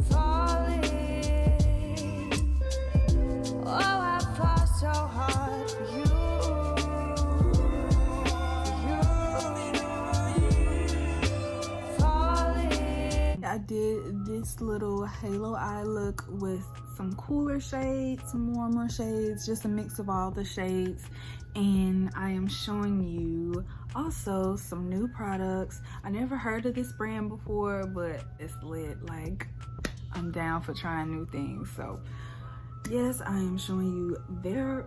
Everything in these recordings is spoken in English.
falling. Oh, I fought so hard for you. I did this little halo eye look with some cooler shades, some warmer shades, just a mix of all the shades. And I am showing you also some new products. I never heard of this brand before, but it's lit. Like, I'm down for trying new things. So yes, I am showing you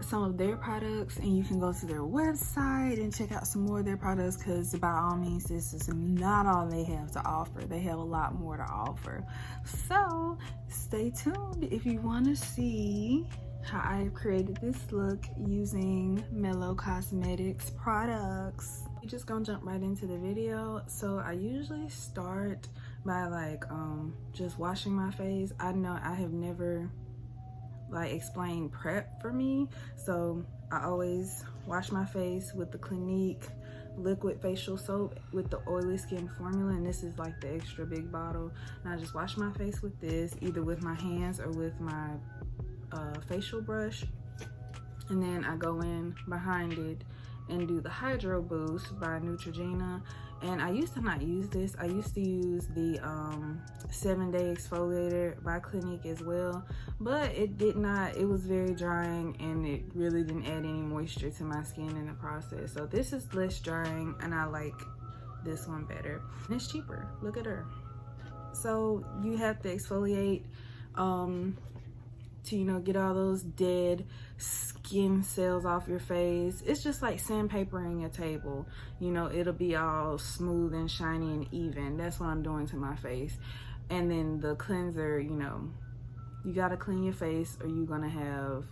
some of their products, and you can go to their website and check out some more of their products, because by all means, this is not all they have to offer. They have a lot more to offer. So stay tuned if you want to see how I created this look using Mellow Cosmetics products. We're just gonna jump right into the video. So I usually start by like just washing my face. I know I have never like explain prep for me, so I always wash my face with the Clinique liquid facial soap with the oily skin formula, and this is like the extra big bottle. And I just wash my face with this, either with my hands or with my facial brush, and then I go in behind it and do the Hydro Boost by Neutrogena. And I used to not use this. I used to use the 7-day exfoliator by Clinique as well, but it was very drying, and it really didn't add any moisture to my skin in the process. So this is less drying, and I like this one better. And it's cheaper. Look at her. So you have to exfoliate to, you know, get all those dead skin cells off your face. It's just like sandpapering a table. You know, it'll be all smooth and shiny and even. That's what I'm doing to my face. And then the cleanser, you know, you gotta clean your face or you're gonna have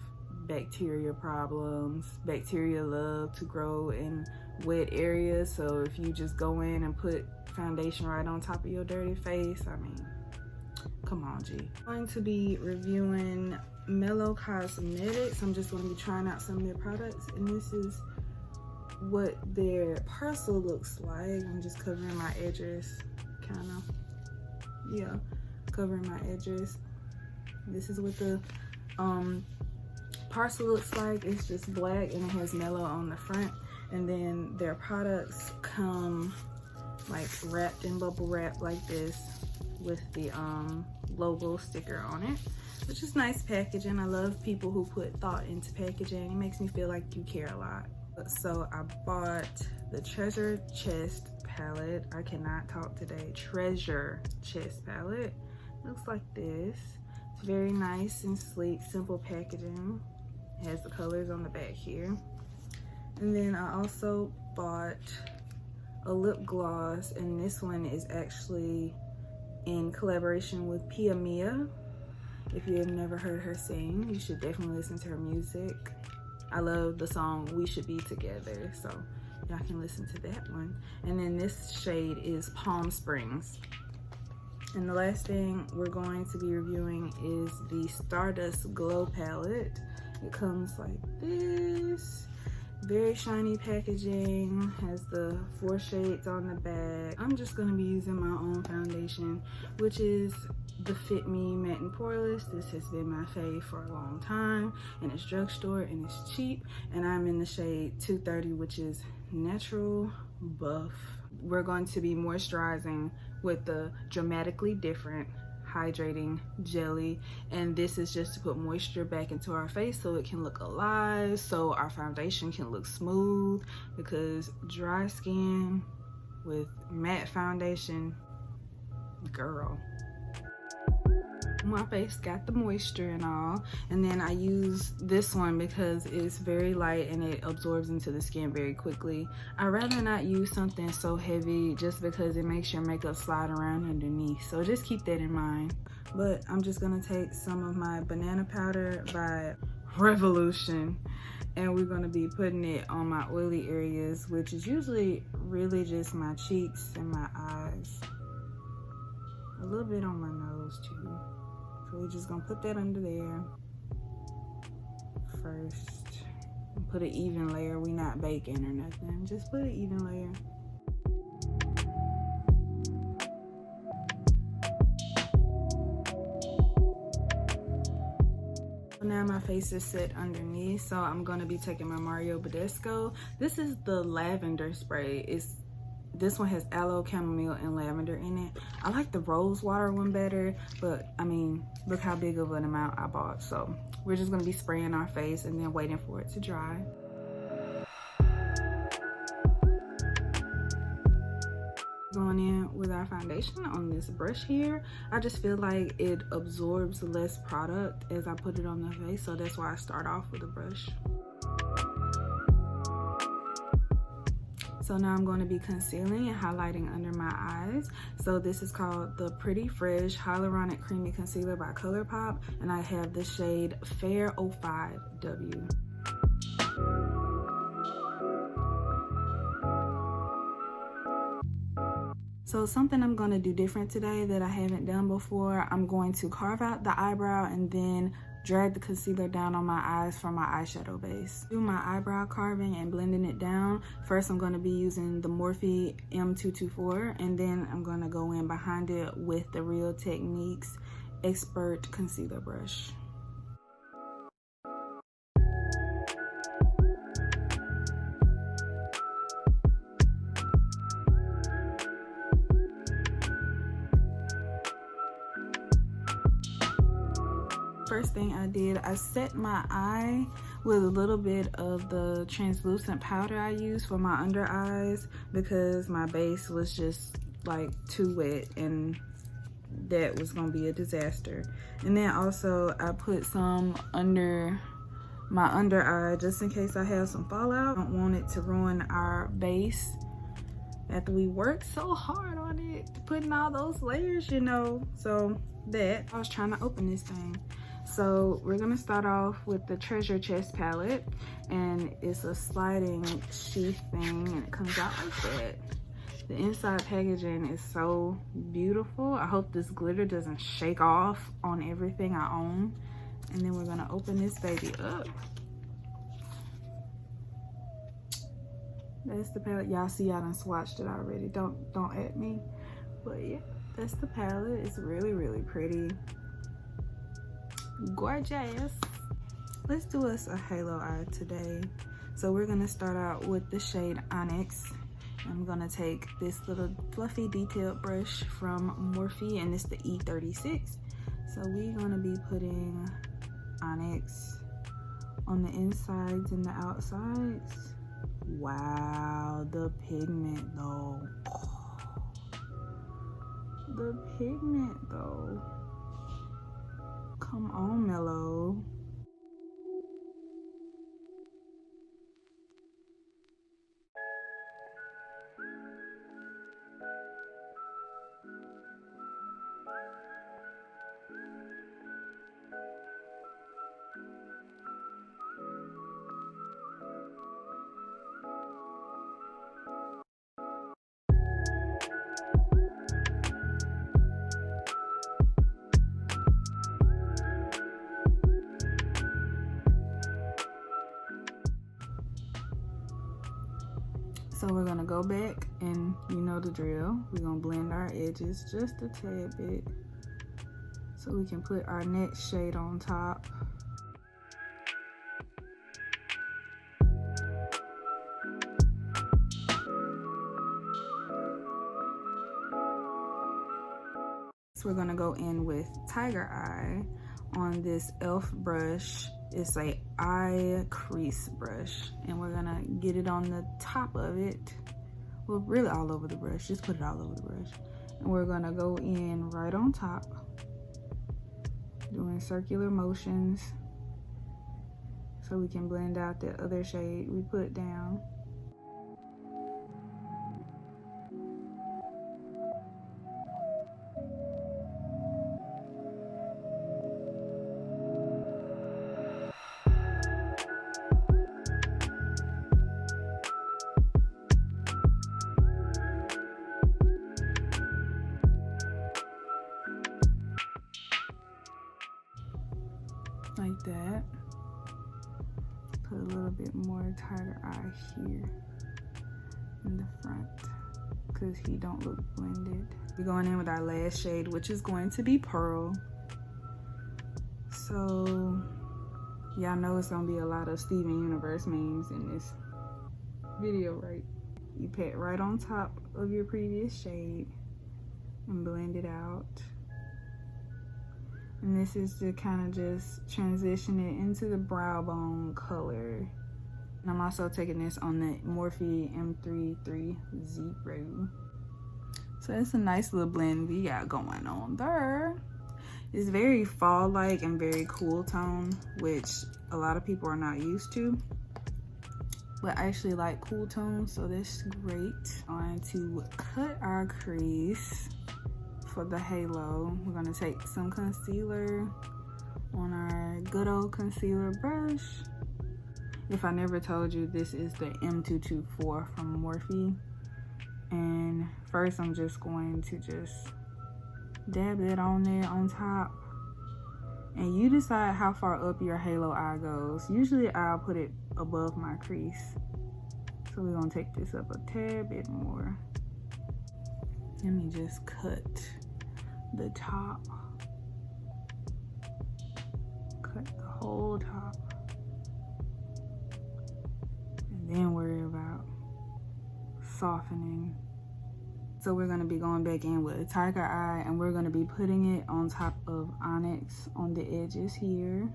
bacteria problems. Bacteria love to grow in wet areas. So if you just go in and put foundation right on top of your dirty face, I mean, come on, G. I'm going to be reviewing Mellow Cosmetics. I'm just going to be trying out some of their products, and this is what their parcel looks like. I'm just covering my edges, kind of. Yeah, covering my edges. This is what the parcel looks like. It's just black, and it has Mellow on the front, and then their products come like wrapped in bubble wrap like this, with the logo sticker on it, which is nice packaging. I love people who put thought into packaging. It makes me feel like you care a lot. So I bought the Treasure Chest palette. I cannot talk today. Treasure Chest palette. Looks like this. It's very nice and sleek, simple packaging. It has the colors on the back here. And then I also bought a lip gloss, and this one is actually in collaboration with Pia Mia. If you have never heard her sing, you should definitely listen to her music. I love the song We Should Be Together, so y'all can listen to that one. And then this shade is Palm Springs. And the last thing we're going to be reviewing is the Stardust Glow palette. It comes like this. Very shiny packaging, has the 4 shades on the back. I'm just gonna be using my own foundation, which is the Fit Me Matte and Poreless. This has been my fave for a long time, and it's drugstore and it's cheap. And I'm in the shade 230, which is Natural Buff. We're going to be moisturizing with the Dramatically Different Hydrating Jelly, and this is just to put moisture back into our face so it can look alive, so our foundation can look smooth, because dry skin with matte foundation, girl, my face got the moisture and all. And then I use this one because it's very light and it absorbs into the skin very quickly. I'd rather not use something so heavy just because it makes your makeup slide around underneath, so just keep that in mind. But I'm just gonna take some of my banana powder by Revolution, and we're gonna be putting it on my oily areas, which is usually really just my cheeks and my eyes, a little bit on my nose too. So we're just gonna put that under there first. Put an even layer. We not baking or nothing. Just put an even layer. now my face is set underneath, so I'm gonna be taking my Mario Badescu. This is the lavender spray. This one has aloe, chamomile, and lavender in it. I like the rose water one better, but I mean, look how big of an amount I bought. So we're just gonna be spraying our face and then waiting for it to dry. Going in with our foundation on this brush here. I just feel like it absorbs less product as I put it on the face, so that's why I start off with a brush. So now I'm going to be concealing and highlighting under my eyes. So this is called the Pretty Fresh Hyaluronic Creamy Concealer by ColourPop, and I have the shade Fair 05W. So something I'm gonna do different today that I haven't done before, I'm going to carve out the eyebrow and then drag the concealer down on my eyes for my eyeshadow base. Do my eyebrow carving and blending it down. First, I'm gonna be using the Morphe M224, and then I'm gonna go in behind it with the Real Techniques Expert Concealer Brush. First thing I did, I set my eye with a little bit of the translucent powder I use for my under eyes because my base was just like too wet and that was gonna be a disaster. And then also I put some under my under eye just in case I have some fallout. I don't want it to ruin our base after we worked so hard on it, putting all those layers, you know. So that, I was trying to open this thing. So we're gonna start off with the Treasure Chest palette, and it's a sliding sheath thing and it comes out like that. The inside packaging is so beautiful. I hope this glitter doesn't shake off on everything I own. And then we're gonna open this baby up. That's the palette. Y'all see I done swatched it already. Don't at me. But yeah, that's the palette. It's really, really pretty. Gorgeous. Let's do us a halo eye today. So we're gonna start out with the shade Onyx. I'm gonna take this little fluffy detailed brush from Morphe, and it's the E36. So we're gonna be putting Onyx on the insides and the outsides. Wow, the pigment though. The pigment though. Come on, Mellow. So we're gonna go back and you know the drill. We're gonna blend our edges just a tad bit so we can put our next shade on top. So we're gonna go in with Tiger Eye on this e.l.f. brush. It's a eye crease brush, and we're gonna get it on the top of it. Well, really all over the brush, just put it all over the brush. And we're gonna go in right on top, doing circular motions so we can blend out the other shade we put down. Like that. Put a little bit more Tiger Eye here in the front because he don't look blended. We're going in with our last shade, which is going to be Pearl. So Y'all know it's gonna be a lot of Steven Universe memes in this video, right? You pat right on top of your previous shade and blend it out. And this is to kind of just transition it into the brow bone color. And I'm also taking this on the Morphe M330. So it's a nice little blend we got going on there. It's very fall-like and very cool tone, which a lot of people are not used to. But I actually like cool tones, so that's great. I'm going to cut our crease for the halo. We're gonna take some concealer on our good old concealer brush. If I never told you, this is the M224 from Morphe. And first I'm just going to dab it on there on top. And you decide how far up your halo eye goes. Usually I'll put it above my crease. So we're gonna take this up a tad bit more. Let me just cut the top. Cut the whole top. And then worry about softening. So we're gonna be going back in with a tiger eye, and we're gonna be putting it on top of onyx on the edges here.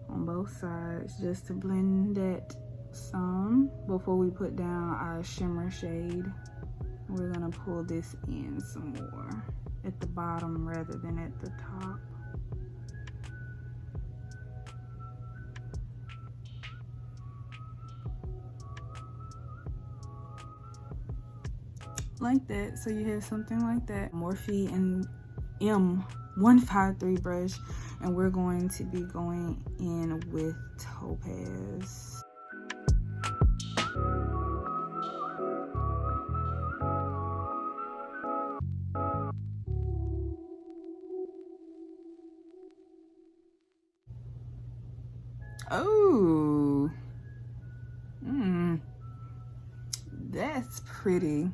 On both sides, just to blend that some before we put down our shimmer shade. We're gonna pull this in some more at the bottom rather than at the top. Like that, so you have something like that. Morphe and M153 brush, and we're going to be going in with Topaz. Oh, that's pretty.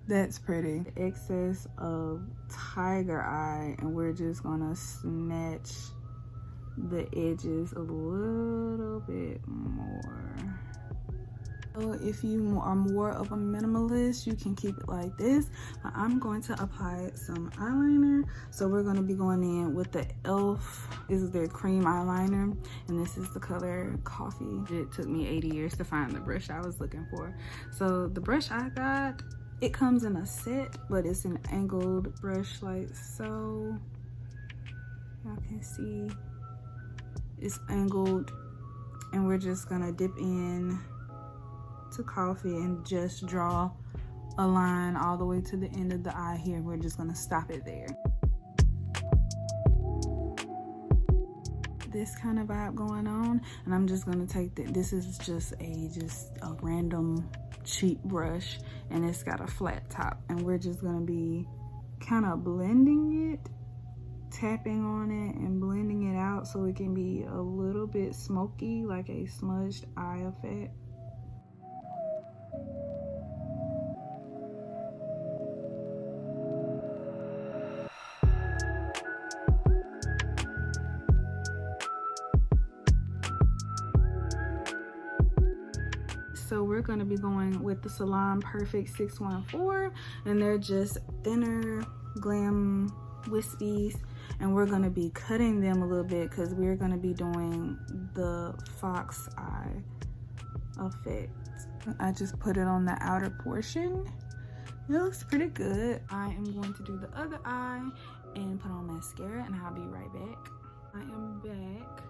That's pretty. The excess of tiger eye, and we're just gonna snatch the edges a little bit more. So if you are more of a minimalist, you can keep it like this, but I'm going to apply some eyeliner. So we're going to be going in with the e.l.f. This is their cream eyeliner, and this is the color Coffee. It took me 80 years to find the brush I was looking for. So the brush I got, it comes in a set, but it's an angled brush like so. Y'all can see it's angled, and we're just gonna dip in to Coffee and just draw a line all the way to the end of the eye here. We're just gonna stop it there. This kind of vibe going on, and I'm just gonna take this is just a random cheap brush, and it's got a flat top, and we're just gonna be kind of blending it, tapping on it and blending it out so it can be a little bit smoky, like a smudged eye effect. So we're going to be going with the Salon Perfect 614, and they're just thinner glam wispies, and we're going to be cutting them a little bit because we're going to be doing the fox eye effect. I just put it on the outer portion. It looks pretty good. I am going to do the other eye and put on mascara, and I'll be right back. I am back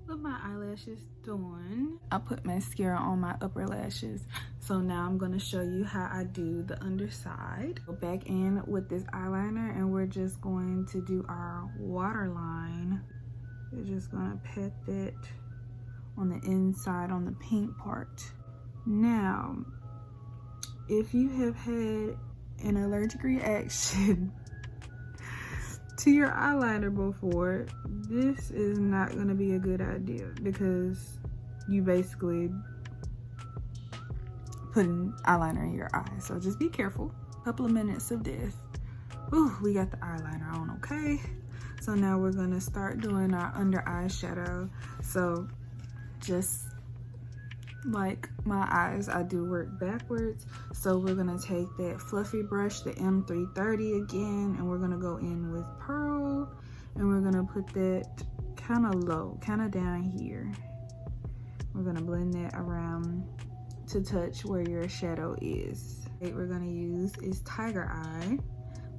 with my eyelashes done. I put mascara on my upper lashes, so now I'm going to show you how I do the underside. Go back in with this eyeliner, and we're just going to do our waterline. We're just going to pat that on the inside on the pink part. Now, if you have had an allergic reaction to your eyeliner before, this is not going to be a good idea, because you basically putting eyeliner in your eye. So just be careful. A couple of minutes of this. Ooh, we got the eyeliner on, okay? So now we're gonna start doing our under eye shadow. So just like my eyes, I do work backwards. So we're gonna take that fluffy brush, the M330 again, and we're gonna go in with Pearl, and we're gonna put that kind of low, kind of down here. We're gonna blend that around to touch where your shadow is. What we're gonna use is Tiger Eye,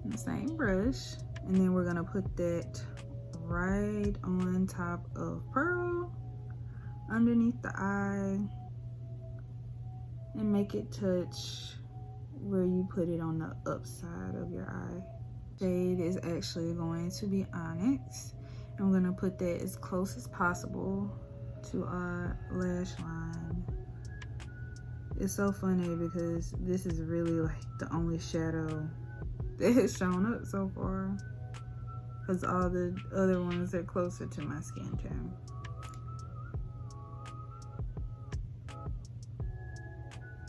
the same brush, and then we're gonna put that right on top of Pearl, underneath the eye, and make it touch where you put it on the upside of your eye. Shade is actually going to be Onyx, and we're gonna put that as close as possible to our lash line. It's so funny because this is really like the only shadow that has shown up so far, because all the other ones are closer to my skin tone.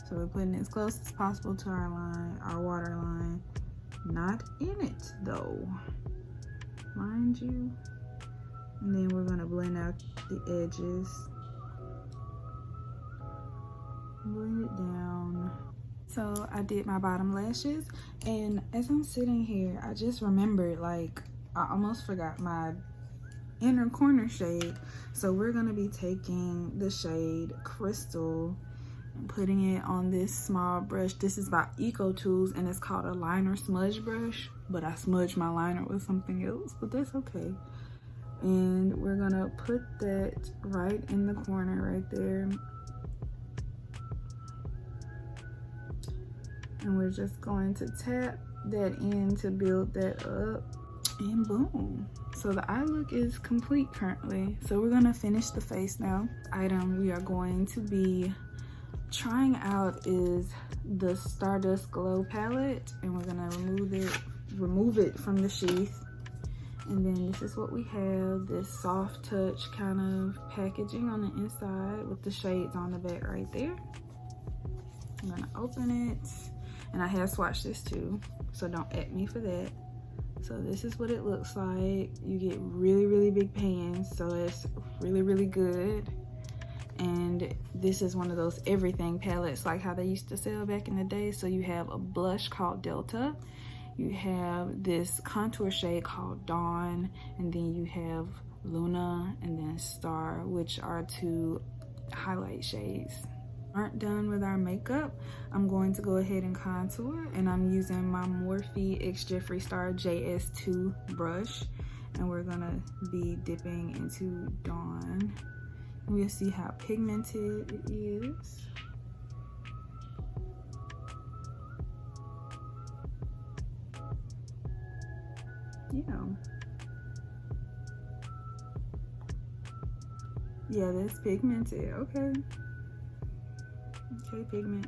So we're putting it as close as possible to our line, our water line. Not in it though, mind you. And then we're gonna blend out the edges. Blend it down. So I did my bottom lashes, and as I'm sitting here, I just remembered, like, I almost forgot my inner corner shade. So we're gonna be taking the shade Crystal and putting it on this small brush. This is by Eco Tools, and it's called a liner smudge brush, but I smudged my liner with something else, but that's okay. And we're gonna put that right in the corner right there. And we're just going to tap that in to build that up, and boom. So the eye look is complete currently. So we're gonna finish the face now. Item we are going to be trying out is the Stardust Glow palette, and we're gonna remove it from the sheath. And then this is what we have, this soft touch kind of packaging on the inside with the shades on the back right there. I'm gonna open it, and I have swatched this too, so don't at me for that. So this is what it looks like. You get really big pans, so it's really good. And this is one of those everything palettes, like how they used to sell back in the day. So you have a blush called Delta, you have this contour shade called Dawn, and then you have Luna and then Star, which are two highlight shades. Aren't done with our makeup, I'm going to go ahead and contour, and I'm using my Morphe X Jeffree Star JS2 brush, and we're gonna be dipping into Dawn. We'll see how pigmented it is. Yeah, that's pigmented. Okay, pigment.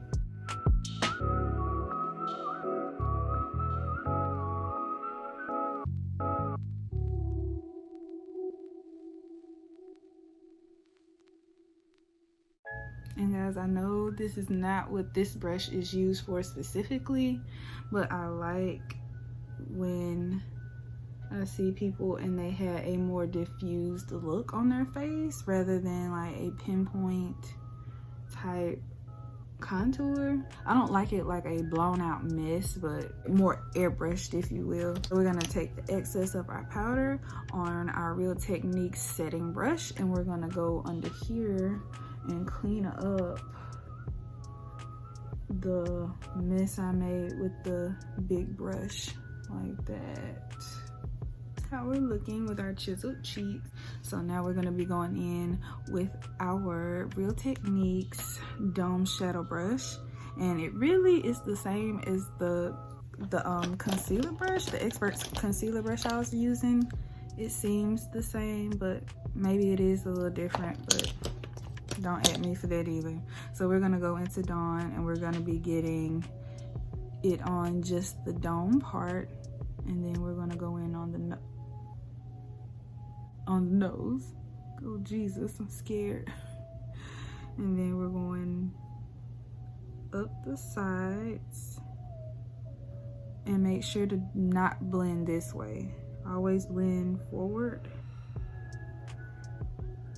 And guys, I know this is not what this brush is used for specifically, but I like when I see people and they have a more diffused look on their face rather than like a pinpoint type contour. I don't like it like a blown out mess, but more airbrushed, if you will. So we're gonna take the excess of our powder on our Real Techniques setting brush, and we're gonna go under here and clean up the mess I made with the big brush like that. That's how we're looking with our chiseled cheeks. So now we're gonna be going in with our Real Techniques Dome Shadow Brush, and it really is the same as the concealer brush, the Expert concealer brush I was using. It seems the same, but maybe it is a little different, but don't at me for that either. So we're gonna go into Dawn, and we're gonna be getting it on just the dome part, and then we're gonna go in on the nose. Oh Jesus, I'm scared. And then we're going up the sides, and make sure to not blend this way. always blend forward.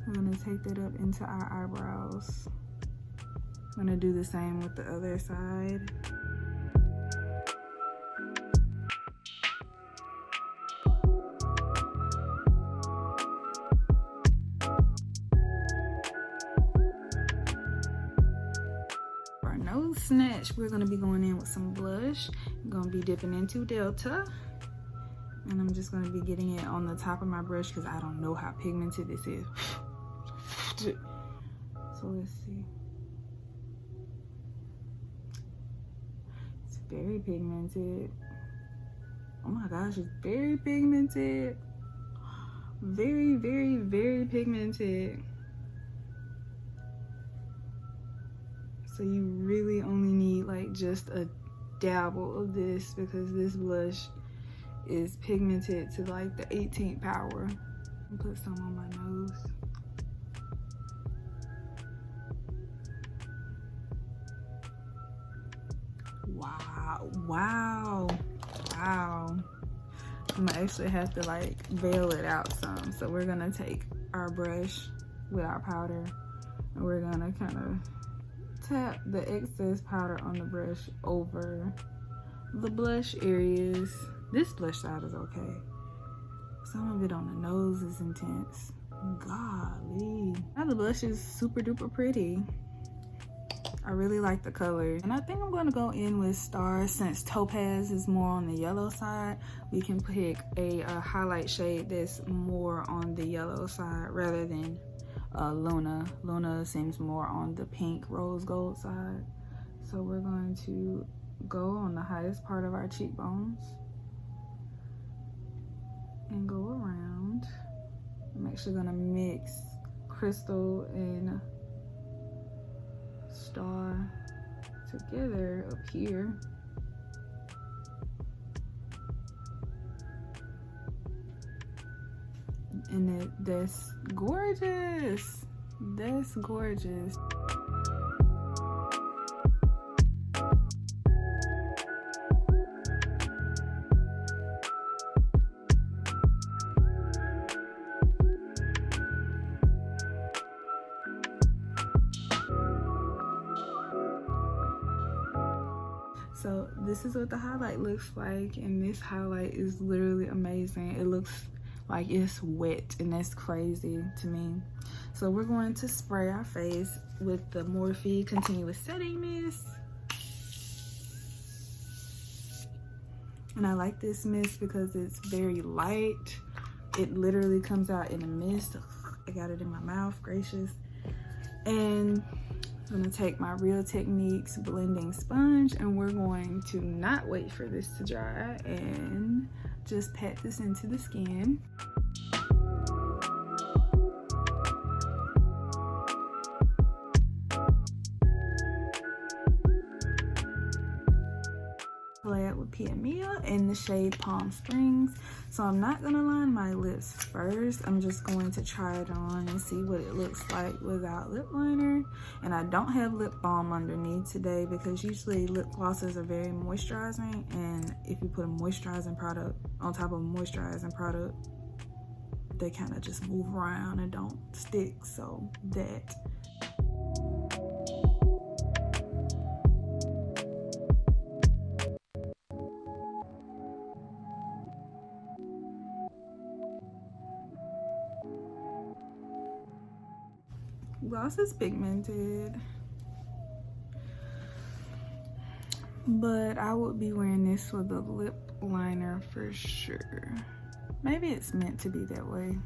I'm gonna take that up into our eyebrows. I'm gonna do the same with the other side. For our nose snatch, we're gonna be going in with some blush. I'm gonna be dipping into Delta. And I'm just gonna be getting it on the top of my brush because I don't know how pigmented this is. So let's see. It's very pigmented. Oh my gosh, it's very pigmented. Very, very, very pigmented. So you really only need like just a dabble of this because this blush is pigmented to like the 18th power. Put some on my nose. Wow, wow, wow. I'm gonna actually have to like veil it out some. So we're gonna take our brush with our powder and we're gonna kind of tap the excess powder on the brush over the blush areas. This blush side is okay. Some of it on the nose is intense. Golly. Now the blush is super duper pretty. I really like the color. And I think I'm gonna go in with Star since Topaz is more on the yellow side. We can pick a highlight shade that's more on the yellow side rather than Luna. Luna seems more on the pink rose gold side. So we're going to go on the highest part of our cheekbones and go around. I'm actually gonna mix Crystal and Star together up here. And that's gorgeous. That's gorgeous. So this is what the highlight looks like, and this highlight is literally amazing. It looks like it's wet, and that's crazy to me. So we're going to spray our face with the Morphe Continuous Setting Mist. And I like this mist because it's very light. It literally comes out in a mist. I got it in my mouth, gracious. And I'm gonna take my Real Techniques blending sponge and we're going to not wait for this to dry and just pat this into the skin. Lay it with Pia Mia in the shade Palm Springs. So I'm not gonna line my lips first. I'm just going to try it on and see what it looks like without lip liner. And I don't have lip balm underneath today because usually lip glosses are very moisturizing, and if you put a moisturizing product on top of a moisturizing product, they kind of just move around and don't stick. So that. Gloss is pigmented, but I would be wearing this with a lip liner for sure. Maybe it's meant to be that way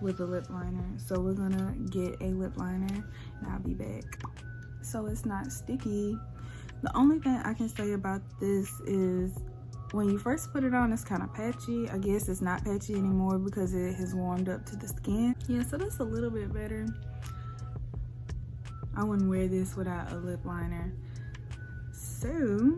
with a lip liner. So we're gonna get a lip liner and I'll be back. So it's not sticky. The only thing I can say about this is when you first put it on, it's kind of patchy. I guess it's not patchy anymore because it has warmed up to the skin. Yeah, so that's a little bit better. I wouldn't wear this without a lip liner. So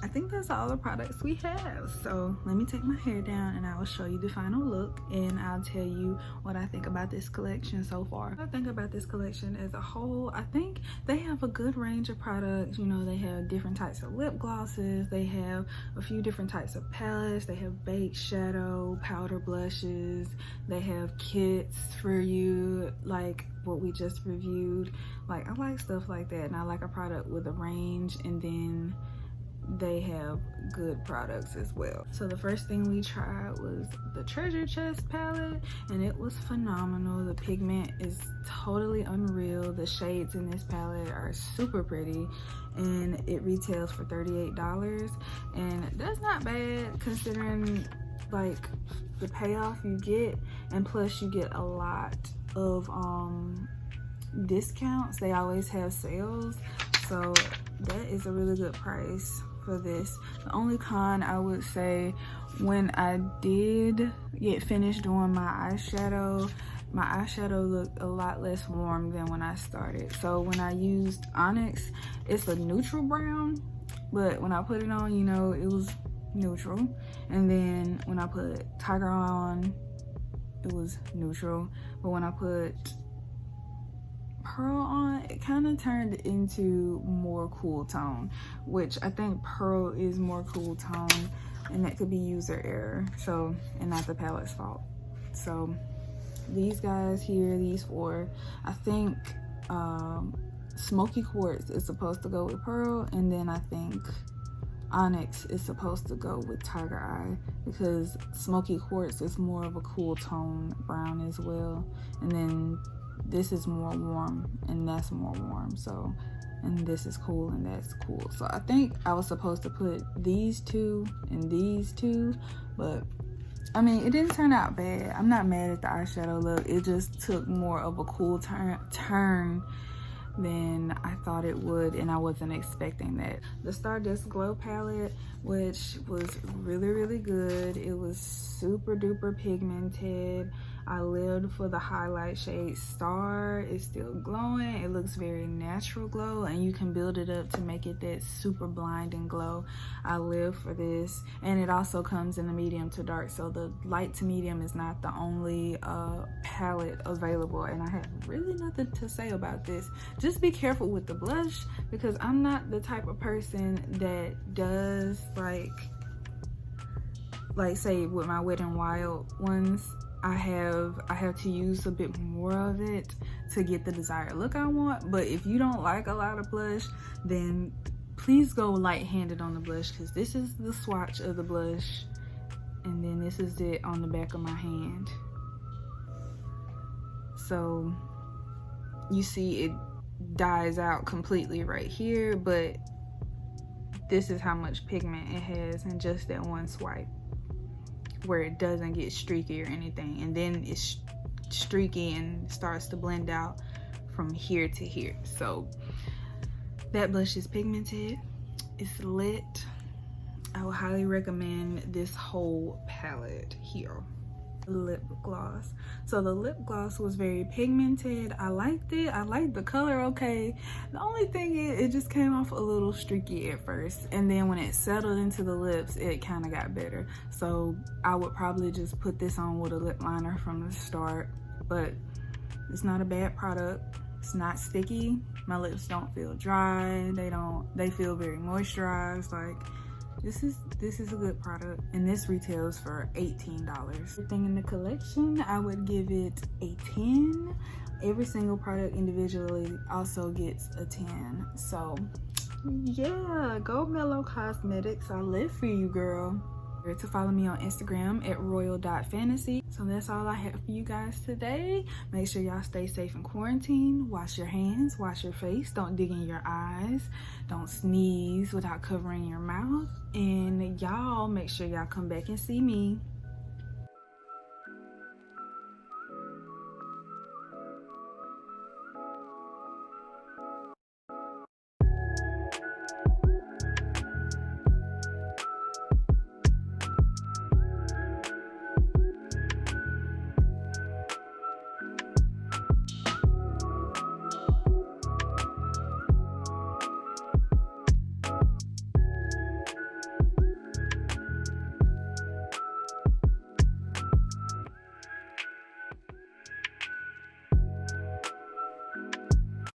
I think that's all the products we have. So let me take my hair down and I will show you the final look, and I'll tell you what I think about this collection so far. I think about this collection as a whole, I think they have a good range of products. You know, they have different types of lip glosses, they have a few different types of palettes, they have baked shadow, powder blushes, they have kits for you like what we just reviewed. Like, I like stuff like that, and I like a product with a range, and then they have good products as well. So the first thing we tried was the Treasure Chest palette, and it was phenomenal. The pigment is totally unreal. The shades in this palette are super pretty, and it retails for $38, and that's not bad considering like the payoff you get, and plus you get a lot of discounts. They always have sales, so that is a really good price for this. The only con I would say, when I did get finished doing my eyeshadow looked a lot less warm than when I started. So when I used Onyx, it's a neutral brown, but when I put it on, you know, it was neutral. And then when I put Tiger on, it was neutral. But when I put Pearl on, it kind of turned into more cool tone, which I think Pearl is more cool tone, and that could be user error, so, and not the palette's fault. So these guys here, these four, I think Smoky Quartz is supposed to go with Pearl, and then I think Onyx is supposed to go with Tiger Eye, because Smoky Quartz is more of a cool tone brown as well, and then this is more warm and that's more warm. So, and this is cool and that's cool. So I think I was supposed to put these two and these two, but I mean, it didn't turn out bad. I'm not mad at the eyeshadow look. It just took more of a cool turn than I thought it would, and I wasn't expecting that. The Stardust Glow palette, which was really good. It was super duper pigmented. I lived for the highlight shade Star. It's still glowing. It looks very natural glow, and you can build it up to make it that super blinding glow. I live for this, and it also comes in the medium to dark, so the light to medium is not the only palette available. And I have really nothing to say about this. Just be careful with the blush, because I'm not the type of person that does like say with my Wet n Wild ones, I have to use a bit more of it to get the desired look I want. But if you don't like a lot of blush, then please go light-handed on the blush, because this is the swatch of the blush, and then this is it on the back of my hand. So you see it dies out completely right here, but this is how much pigment it has in just that one swipe, where it doesn't get streaky or anything, and then it's streaky and starts to blend out from here to here. So that blush is pigmented, it's lit. I would highly recommend this whole palette here. Lip gloss. So the lip gloss was very pigmented. I liked it. I liked the color okay. The only thing is, it just came off a little streaky at first, and then when it settled into the lips, it kind of got better. So I would probably just put this on with a lip liner from the start, but it's not a bad product. It's not sticky. My lips don't feel dry. They feel very moisturized. Like, this is a good product, and this retails for $18. Everything in the collection, I would give it a 10. Every single product individually also gets a 10. So yeah, go Mellow Cosmetics. I live for you, girl. To follow me on Instagram at royal.fantasy. So that's all I have for you guys today. Make sure y'all stay safe in quarantine. Wash your hands, wash your face, don't dig in your eyes, don't sneeze without covering your mouth, and y'all make sure y'all come back and see me.